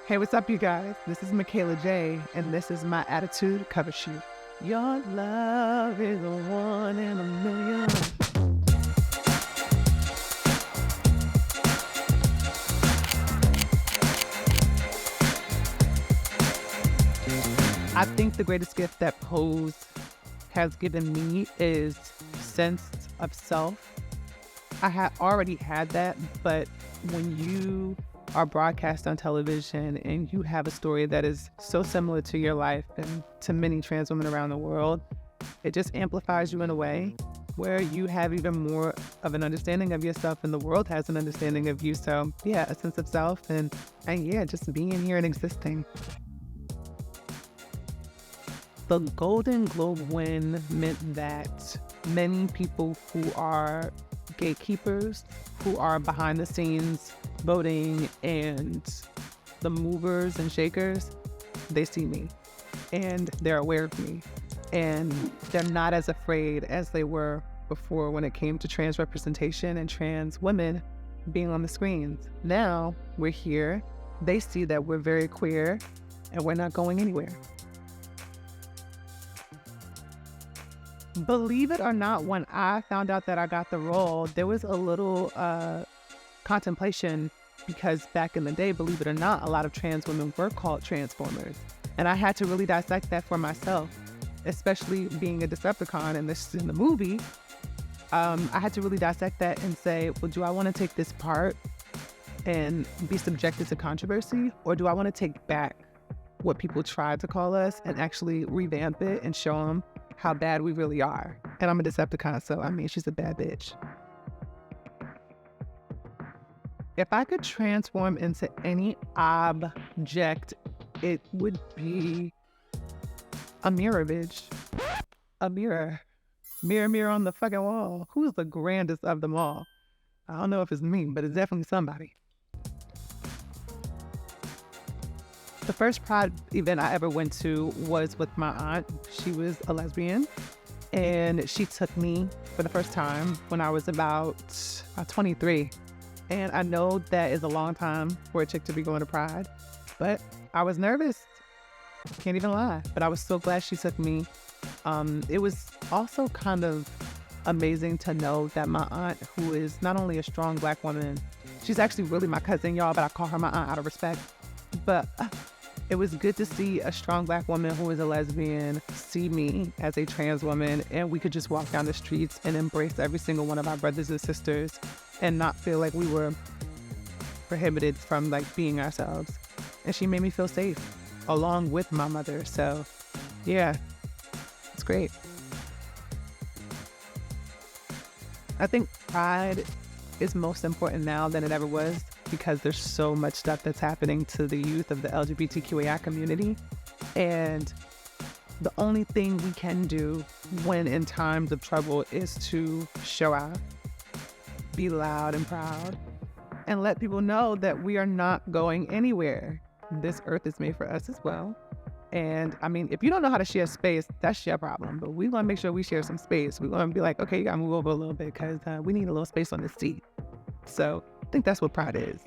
Hey, what's up, you guys? This is Michaela Jaé, and this is my attitude cover sheet. Your love is a one in a million. I think the greatest gift that Pose has given me is sense of self. I had already had that, but when you are broadcast on television and you have a story that is so similar to your life and to many trans women around the world, it just amplifies you in a way where you have even more of an understanding of yourself and the world has an understanding of you. So yeah, a sense of self and yeah, just being here and existing. The Golden Globe win meant that many people who are gatekeepers, who are behind the scenes voting and the movers and shakers, they see me and they're aware of me and they're not as afraid as they were before when it came to trans representation and trans women being on the screens. Now we're here, they see that we're very queer and we're not going anywhere. Believe it or not, when I found out that I got the role, there was a little contemplation because back in the day, believe it or not, a lot of trans women were called transformers. And I had to really dissect that for myself, especially being a Decepticon in the movie. I had to really dissect that and say, well, do I want to take this part and be subjected to controversy? Or do I want to take back what people tried to call us and actually revamp it and show them how bad we really are? And I'm a Decepticon, so I mean, she's a bad bitch. If I could transform into any object, it would be a mirror, bitch. A mirror. Mirror, mirror on the fucking wall. Who's the grandest of them all? I don't know if it's me, but it's definitely somebody. The first Pride event I ever went to was with my aunt. She was a lesbian, and she took me for the first time when I was about 23. And I know that is a long time for a chick to be going to Pride, but I was nervous. Can't even lie. But I was so glad she took me. It was also kind of amazing to know that my aunt, who is not only a strong Black woman, she's actually really my cousin, y'all, but I call her my aunt out of respect. But it was good to see a strong Black woman who is a lesbian see me as a trans woman, and we could just walk down the streets and embrace every single one of our brothers and sisters and not feel like we were prohibited from like being ourselves. And she made me feel safe along with my mother. So yeah, it's great. I think Pride is most important now than it ever was because there's so much stuff that's happening to the youth of the LGBTQAI community. And the only thing we can do when in times of trouble is to show out, be loud and proud, and let people know that we are not going anywhere. This earth is made for us as well. And I mean, if you don't know how to share space, that's your problem. But we want to make sure we share some space. We want to be like, okay, you got to move over a little bit because we need a little space on this seat. So I think that's what Pride is.